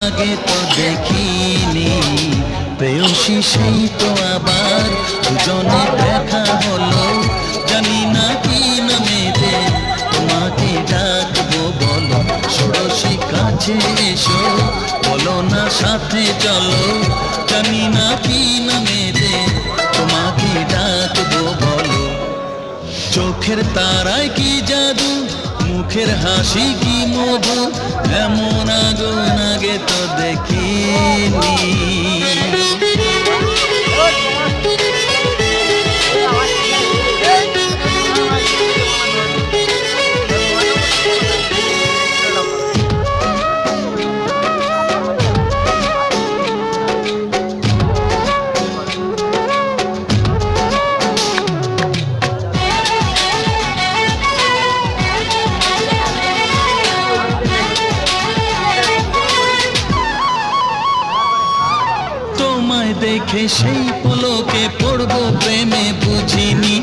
আগে তো দেখিনি প্রেয়সী, সেই তো আবার দুজনে দেখা হলো। জানি না কি নামেতে তোমাকে ডাকবো, বলো ষোড়শী কাছে এসো, বলো না সাথে চলো। জানি না কি নামেতে তোমাকে ডাকবো, বলো। চোখের তারায় কি জাদু, মুখের হাসি কি মধু, এমন আগুন আগে তো দেখিনি। তোমায় দেখে সেই পলকে পড়বো প্রেমে, বুঝিনি